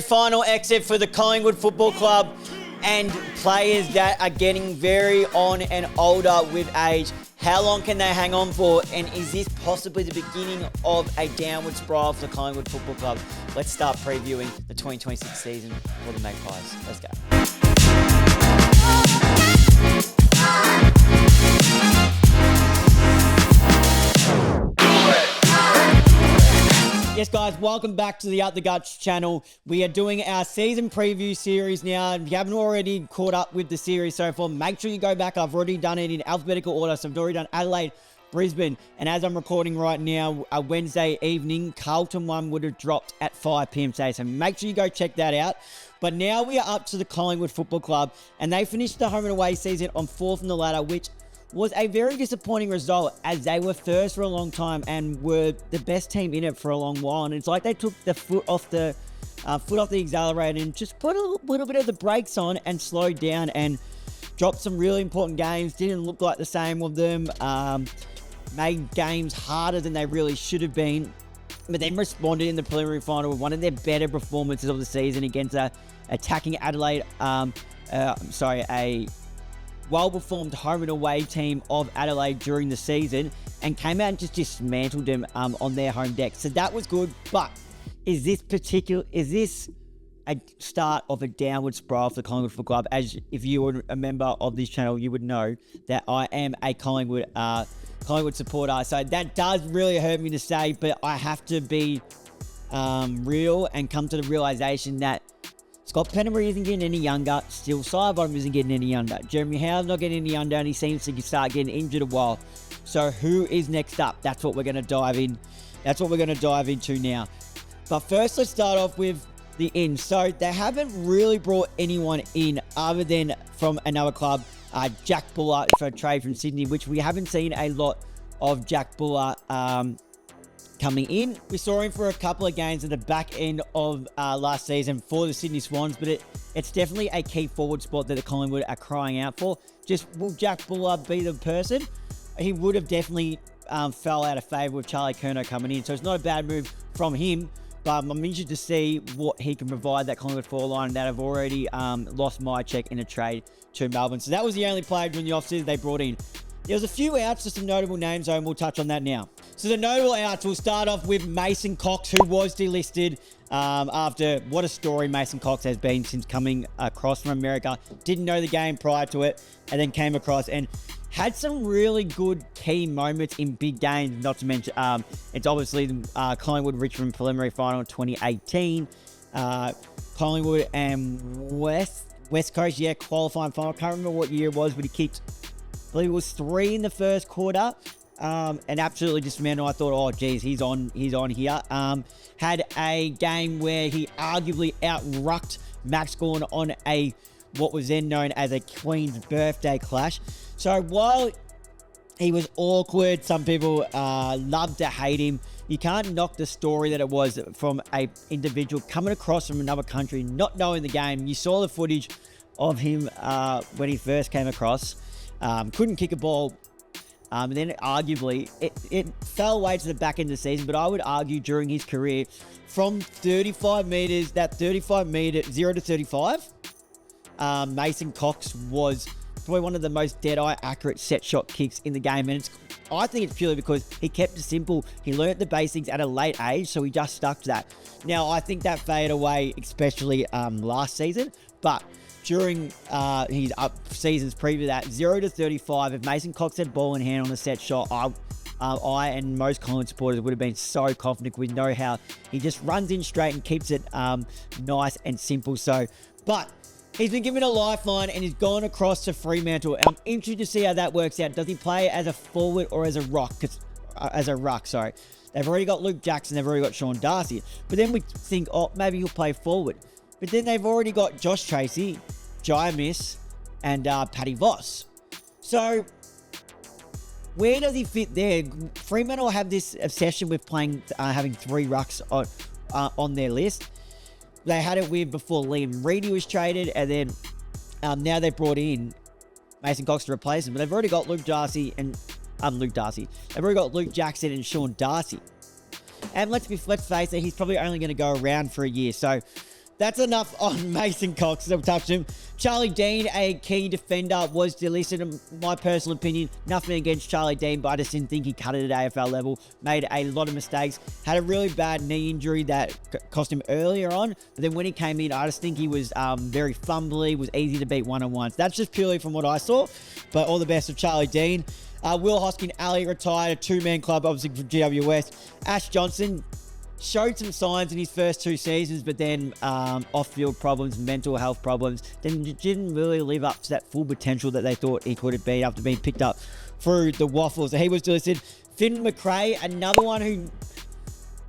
Final exit for the Collingwood Football Club and players that are getting very on and older with age. How long can they hang on for? And is this possibly the beginning of a downward spiral for the Collingwood Football Club? Let's start previewing the 2026 season for the Magpies. Let's go. Yes, guys, welcome back to the Up the Guts channel. We are doing our season preview series now. If you haven't already caught up with the series so far, make sure you go back. I've already done it in alphabetical order. So I've already done Adelaide, Brisbane, and as I'm recording right now, a Wednesday evening, Carlton one would have dropped at 5 p.m. today. So make sure you go check that out. But now we are up to the Collingwood Football Club, and they finished the home and away season on 4th in the ladder, which was a very disappointing result as they were first for a long time and were the best team in it for a long while. And it's like they took the foot off the accelerator and just put a little bit of the brakes on and slowed down and dropped some really important games. Didn't look like the same with them. Made games harder than they really should have been. But then responded in the preliminary final with one of their better performances of the season against a attacking Adelaide. A well-performed home and away team of Adelaide during the season, and came out and just dismantled them on their home deck. So that was good, but is this a start of a downward spiral for the Collingwood Football Club? As if you were a member of this channel, you would know that I am a Collingwood supporter. So that does really hurt me to say, but I have to be real and come to the realization that Scott Pennery isn't getting any younger. Still, Sidebottom isn't getting any younger. Jeremy Howe's not getting any younger, and he seems to start getting injured a while. So who is next up? That's what we're going to dive in. That's what we're going to dive into now. But first, let's start off with the in. So they haven't really brought anyone in other than from another club, Jack Buller for a trade from Sydney, which we haven't seen a lot of Jack Buller coming in. We saw him for a couple of games at the back end of last season for the Sydney Swans, but it's definitely a key forward spot that the Collingwood are crying out for. Just, will Jack Buller be the person? He would have definitely fell out of favour with Charlie Curnow coming in, so it's not a bad move from him, but I'm interested to see what he can provide that Collingwood forward line that have already lost my check in a trade to Melbourne. So that was the only player during the offseason they brought in. There was a few outs to some notable names, though, and we'll touch on that now. So the notable outs, we'll start off with Mason Cox, who was delisted after what a story Mason Cox has been since coming across from America. Didn't know the game prior to it, and then came across and had some really good key moments in big games, not to mention it's obviously the Collingwood-Richmond preliminary final in 2018. Collingwood and West Coast, qualifying final. I can't remember what year it was, but he kicked, I believe it was 3 in the first quarter. And absolutely dismantled. I thought, oh, geez, he's on here. Had a game where he arguably out-rucked Max Gawn on what was then known as a Queen's birthday clash. So while he was awkward, some people loved to hate him, you can't knock the story that it was from a individual coming across from another country, not knowing the game. You saw the footage of him when he first came across. Couldn't kick a ball. And then arguably, it fell away to the back end of the season, but I would argue during his career, from 35 metres, that 35 metre, 0 to 35, Mason Cox was probably one of the most dead-eye accurate set shot kicks in the game. And I think it's purely because he kept it simple. He learnt the basics at a late age, so he just stuck to that. Now, I think that faded away, especially last season, but during his seasons previous to that, 0 to 35, if Mason Cox had ball in hand on a set shot, I and most Collingwood supporters would have been so confident. We know how he just runs in straight and keeps it nice and simple. So, but he's been given a lifeline and he's gone across to Fremantle. And I'm interested to see how that works out. Does he play as a forward or as a ruck? Sorry. They've already got Luke Jackson. They've already got Sean Darcy. But then we think, oh, maybe he'll play forward. But then they've already got Josh Tracy, Jai Miss, and Paddy Voss. So, where does he fit there? Fremantle have this obsession with having 3 rucks on their list. They had it with before Liam Reedy was traded, and then now they've brought in Mason Cox to replace him. But they've already got They've already got Luke Jackson and Sean Darcy. And let's face it, he's probably only going to go around for a year. So that's enough on Mason Cox. I'll touch him. Charlie Dean, a key defender, was delisted. In my personal opinion, nothing against Charlie Dean, but I just didn't think he cut it at AFL level. Made a lot of mistakes. Had a really bad knee injury that cost him earlier on. But then when he came in, I just think he was very fumbly, was easy to beat one-on-ones. That's just purely from what I saw. But all the best of Charlie Dean. Will Hoskin Ali retired, a two-man club, obviously for GWS. Ash Johnson showed some signs in his first 2 seasons, but then off-field problems, mental health problems, then didn't really live up to that full potential that they thought he could have been after being picked up through the Waffles. So he was delisted. Finn McRae, another one who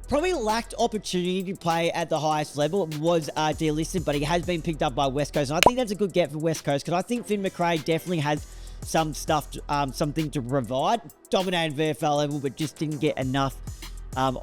probably lacked opportunity to play at the highest level, was delisted, but he has been picked up by West Coast. And I think that's a good get for West Coast, because I think Finn McRae definitely has some stuff, something to provide. Dominated VFL level, but just didn't get enough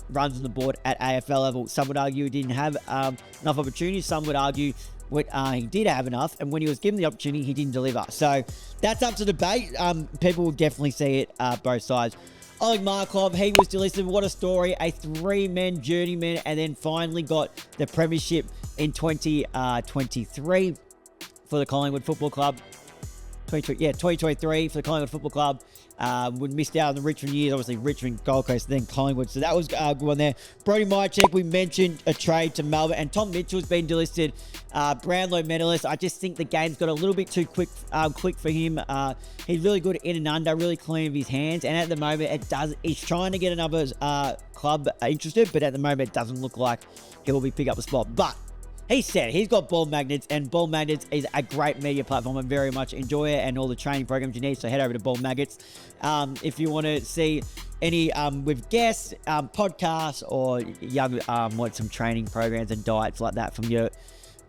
runs on the board at AFL level. Some would argue he didn't have enough opportunities. Some would argue he did have enough, and when he was given the opportunity, he didn't deliver. So that's up to debate. People will definitely see it both sides. Oleg Markov, he was delisted. What a story. A 3-man journeyman, and then finally got the premiership in 2023 for the Collingwood Football Club. 2023 for the Collingwood Football Club. Would missed out on the Richmond years, obviously Richmond, Gold Coast, then Collingwood. So that was a good one there. Brody Mychek, we mentioned a trade to Melbourne, and Tom Mitchell's been delisted. Brownlow medalist. I just think the game's got a little bit too quick for him. He's really good in and under, really clean of his hands, and at the moment he's trying to get another club interested, but at the moment it doesn't look like he will be picking up a spot. But he said he's got Ball Magnets, and Ball Magnets is a great media platform. I very much enjoy it, and all the training programs you need. So head over to Ball Magnets if you want to see any with guests, podcasts, or young want some training programs and diets like that from your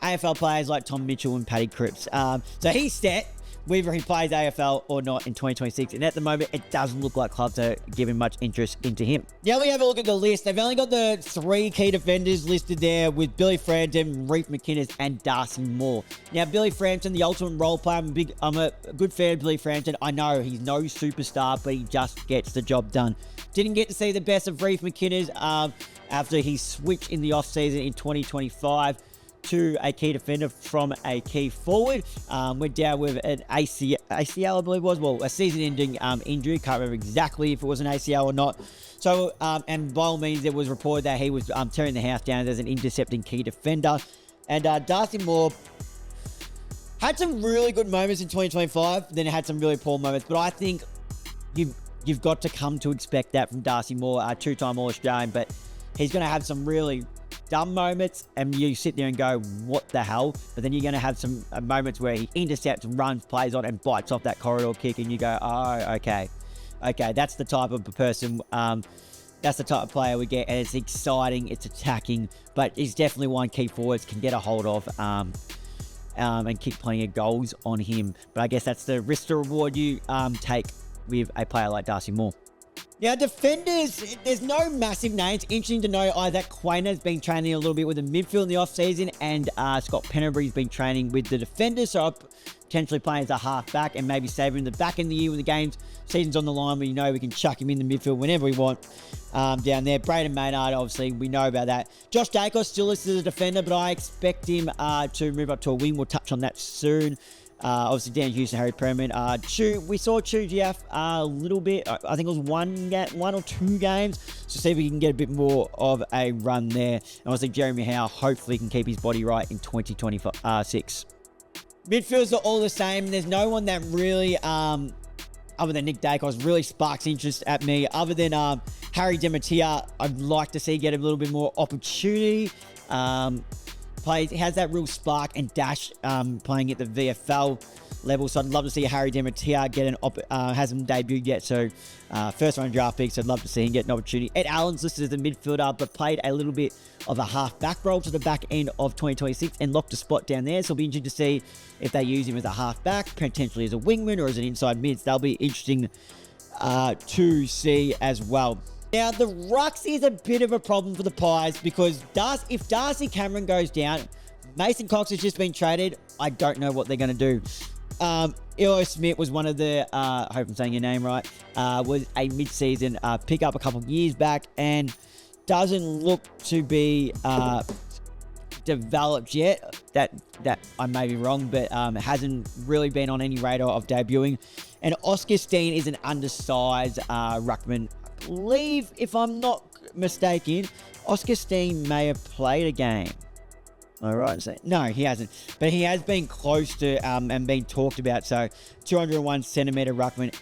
AFL players like Tom Mitchell and Paddy Cripps. So he's set whether he plays AFL or not in 2026. And at the moment, it doesn't look like clubs are giving much interest into him. Now we have a look at the list. They've only got the 3 key defenders listed there with Billy Frampton, Reef McInnes, and Darcy Moore. Now, Billy Frampton, the ultimate role player. I'm a good fan of Billy Frampton. I know he's no superstar, but he just gets the job done. Didn't get to see the best of Reef McInnes after he switched in the offseason in 2025. To a key defender from a key forward. Went down with an ACL, I believe it was. Well, a season-ending injury. Can't remember exactly if it was an ACL or not. So, and by all means, it was reported that he was tearing the house down as an intercepting key defender. And Darcy Moore had some really good moments in 2025, then had some really poor moments. But I think you've got to come to expect that from Darcy Moore, a 2-time All-Australian. But he's going to have some really dumb moments, and you sit there and go, what the hell? But then you're going to have some moments where he intercepts, runs, plays on, and bites off that corridor kick, and you go, oh, okay, that's the type of person, that's the type of player we get, and it's exciting, it's attacking, but he's definitely one key forwards can get a hold of, and kick plenty of goals on him. But I guess that's the risk to reward you take with a player like Darcy Moore. Now, defenders, there's no massive names. Interesting to know Isaac Quainer has been training a little bit with the midfield in the offseason, and Scott Pennebury's been training with the defenders, so potentially playing as a half-back and maybe saving the back in the year when the game's season's on the line, where you know we can chuck him in the midfield whenever we want down there. Braden Maynard, obviously, we know about that. Josh Dacos still listed as a defender, but I expect him to move up to a wing. We'll touch on that soon. Obviously, Dan Houston, Harry Perriman. We saw Chu Giaf a little bit. I think it was 1 or 2 games. So see if we can get a bit more of a run there. And obviously, Jeremy Howe hopefully can keep his body right in 2026. Midfields are all the same. There's no one that really, other than Nick Dacos, really sparks interest at me. Other than Harry Dematia, I'd like to see get a little bit more opportunity. Has that real spark and dash playing at the VFL level. So I'd love to see Harry Dematia get hasn't debuted yet. So first round draft pick. So I'd love to see him get an opportunity. Ed Allen's listed as a midfielder, but played a little bit of a half-back role to the back end of 2026 and locked a spot down there. So it'll be interesting to see if they use him as a half-back, potentially as a wingman or as an inside mid. So that'll be interesting to see as well. Now, the rucks is a bit of a problem for the Pies because if Darcy Cameron goes down, Mason Cox has just been traded. I don't know what they're going to do. Ilo Smith was one of the, I hope I'm saying your name right, was a mid-season pickup a couple of years back and doesn't look to be developed yet. That I may be wrong, but hasn't really been on any radar of debuting. And Oscar Steen is an undersized ruckman. I believe, if I'm not mistaken, Oscar Steen may have played a game. All right, so no, he hasn't, but he has been close to and been talked about. So 201 centimeter ruckman,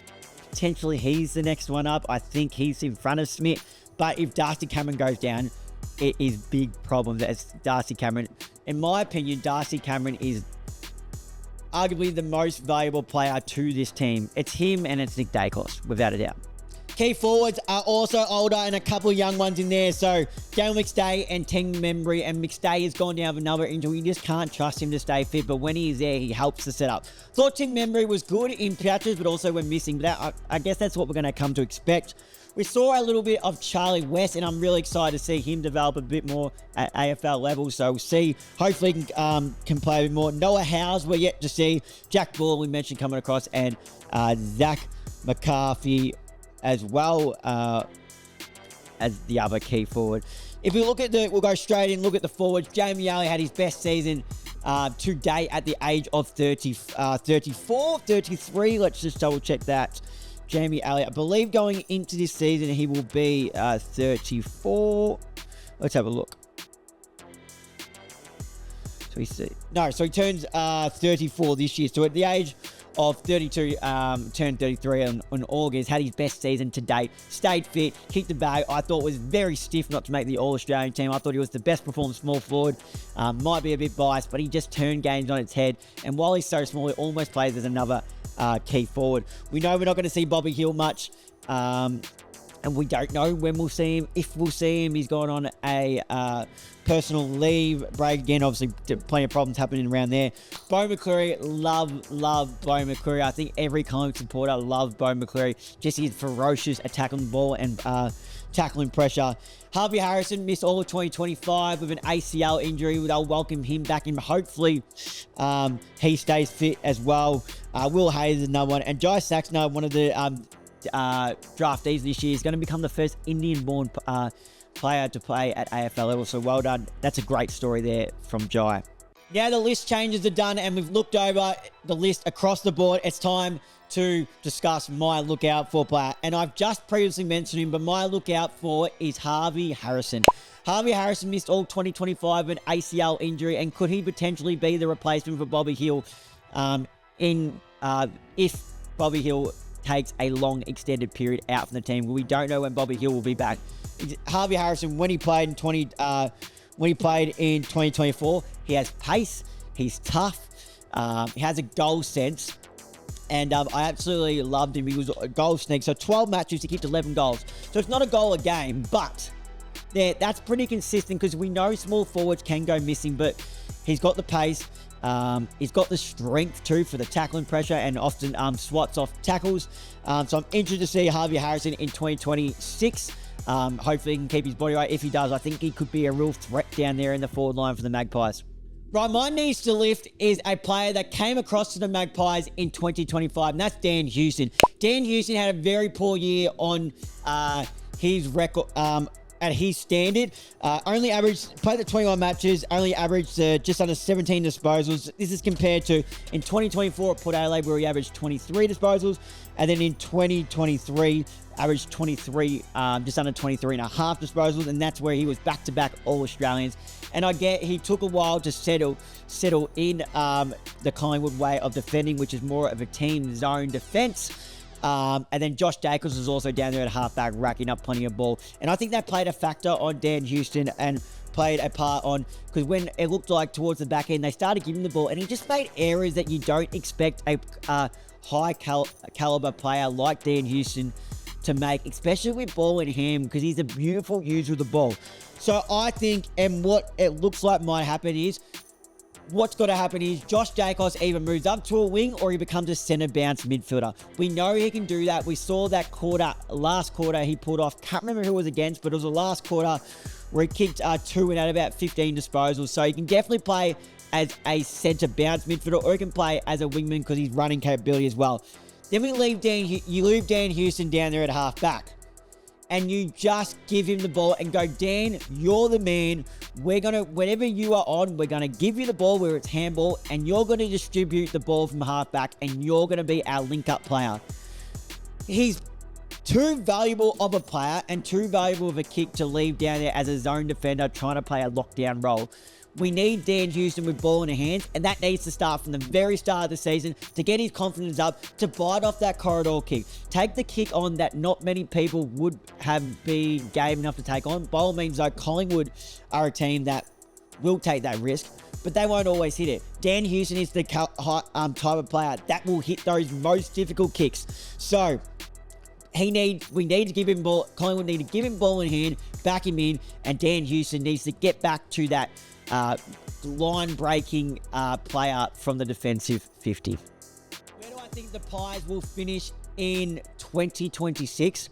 potentially he's the next one up. I think he's in front of Smith, but if Darcy Cameron goes down, it is big problems. As Darcy Cameron, in my opinion, Darcy Cameron is arguably the most valuable player to this team. It's him and it's Nick Dacos, without a doubt. Key forwards are also older and a couple of young ones in there. So Dale McStay and Teng Membry, and McStay has gone down with another injury. You just can't trust him to stay fit, but when he's there, he helps the setup. Thought Teng Membry was good in patches, but also when missing. But I guess that's what we're going to come to expect. We saw a little bit of Charlie West, and I'm really excited to see him develop a bit more at AFL level. So we'll see. Hopefully he can play a bit more. Noah Howes, we're yet to see. Jack Bull, we mentioned coming across, and Zach McCarthy as well as the other key forward. If we look at we'll go straight in, look at the forwards. Jamie Alley had his best season to date at the age of 34, 33. Let's just double check that. Jamie Alley, I believe going into this season, he will be 34. Let's have a look. So he turns 34 this year. So at the age of 32, turned 33 in August, had his best season to date, stayed fit, kicked the bag. I thought was very stiff not to make the All-Australian team. I thought he was the best performing small forward. Might be a bit biased, but he just turned games on its head. And while he's so small, he almost plays as another key forward. We know we're not going to see Bobby Hill much, and we don't know when we'll see him, if we'll see him. He's gone on a personal leave break again. Obviously, plenty of problems happening around there. Bo McCleary, love Bo McCleary. I think every Collingwood supporter loves Bo McCleary. Just his ferocious attack on the ball and tackling pressure. Harvey Harrison missed all of 2025 with an ACL injury. They'll welcome him back in. Hopefully, he stays fit as well. Will Hayes is another one. And Jai Saxner, one of the draftees this year, is going to become the first Indian-born player to play at AFL level. So well done. That's a great story there from Jai. Now the list changes are done and we've looked over the list across the board. It's time to discuss my lookout for player. And I've just previously mentioned him, but my lookout for is Harvey Harrison. Harvey Harrison missed all 2025 with an ACL injury, and could he potentially be the replacement for Bobby Hill if Bobby Hill takes a long extended period out from the team? We don't know when Bobby Hill will be back. Harvey Harrison, when he played in 2024, he has pace, he's tough, he has a goal sense, and I absolutely loved him. He was a goal sneak, so 12 matches, he kicked 11 goals. So it's not a goal a game, but that's pretty consistent because we know small forwards can go missing, but he's got the pace. He's got the strength too for the tackling pressure and often swats off tackles. So I'm interested to see Harvey Harrison in 2026. Hopefully he can keep his body right. If he does, I think he could be a real threat down there in the forward line for the Magpies. Right, my needs to lift is a player that came across to the Magpies in 2025, and that's Dan Houston. Dan Houston had a very poor year on his record. At his standard, played the 21 matches, only averaged just under 17 disposals. This is compared to in 2024 at Port Adelaide, where he averaged 23 disposals, and then in 2023 averaged 23, just under 23 and a half disposals, and that's where he was back-to-back All-Australians. And I get he took a while to settle in the Collingwood way of defending, which is more of a team zone defense. And then Josh Dacos was also down there at halfback, racking up plenty of ball. And I think that played a factor on Dan Houston and played a part on, because when it looked like towards the back end, they started giving the ball, and he just made errors that you don't expect a high caliber player like Dan Houston to make, especially with ball in him, because he's a beautiful user of the ball. So I think, and what it looks like might happen is, what's got to happen is Josh Dacos either moves up to a wing or he becomes a centre bounce midfielder. We know he can do that. We saw that last quarter he pulled off. Can't remember who it was against, but it was the last quarter where he kicked 2 and had about 15 disposals. So he can definitely play as a centre bounce midfielder, or he can play as a wingman because he's running capability as well. Then you leave Dan Houston down there at half back. and you just give him the ball and go, Dan, you're the man. Whenever you are on, we're going to give you the ball where it's handball, and you're going to distribute the ball from halfback, and you're going to be our link-up player. He's too valuable of a player and too valuable of a kick to leave down there as a zone defender trying to play a lockdown role. We need Dan Houston with ball in the hands, and that needs to start from the very start of the season to get his confidence up, to bite off that corridor kick. Take the kick on that not many people would have been game enough to take on. By all means, though, Collingwood are a team that will take that risk, but they won't always hit it. Dan Houston is the type of player that will hit those most difficult kicks. So we need to give him ball. Collingwood need to give him ball in hand, back him in, and Dan Houston needs to get back to that line-breaking player from the defensive 50. Where do I think the Pies will finish in 2026?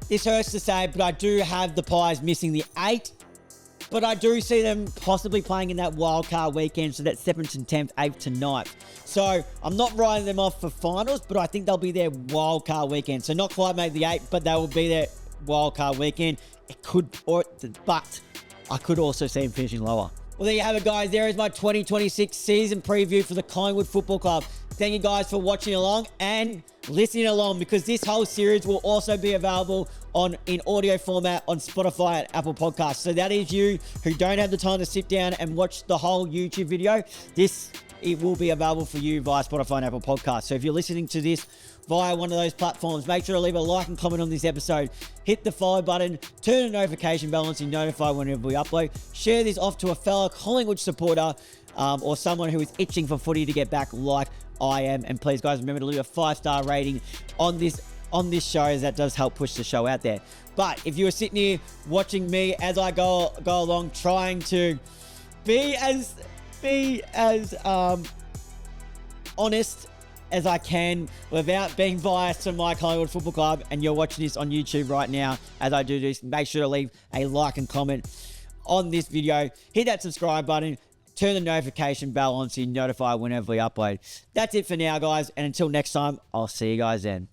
This hurts to say, but I do have the Pies missing the 8. But I do see them possibly playing in that wildcard weekend, so that's 7th and 10th, 8th to 9th. So I'm not writing them off for finals, but I think they'll be their wildcard weekend. So not quite make the 8, but they will be their wildcard weekend. But I could also see him finishing lower. Well, there you have it, guys. There is my 2026 season preview for the Collingwood Football Club. Thank you guys for watching along and listening along, because this whole series will also be available in audio format on Spotify and Apple Podcasts. So that is you who don't have the time to sit down and watch the whole YouTube video. It will be available for you via Spotify and Apple Podcasts. So if you're listening to this via one of those platforms, make sure to leave a like and comment on this episode. Hit the follow button, turn the notification bell on so you're notified whenever we upload. Share this off to a fellow Collingwood supporter or someone who is itching for footy to get back like I am. And please, guys, remember to leave a 5-star rating on this show, as that does help push the show out there. But if you were sitting here watching me as I go along, trying to be as honest as I can without being biased to my Collingwood Football Club, and you're watching this on YouTube right now as I do this, make sure to leave a like and comment on this video. Hit that subscribe button, turn the notification bell on so you're notified whenever we upload. That's it for now, guys, and until next time, I'll see you guys then.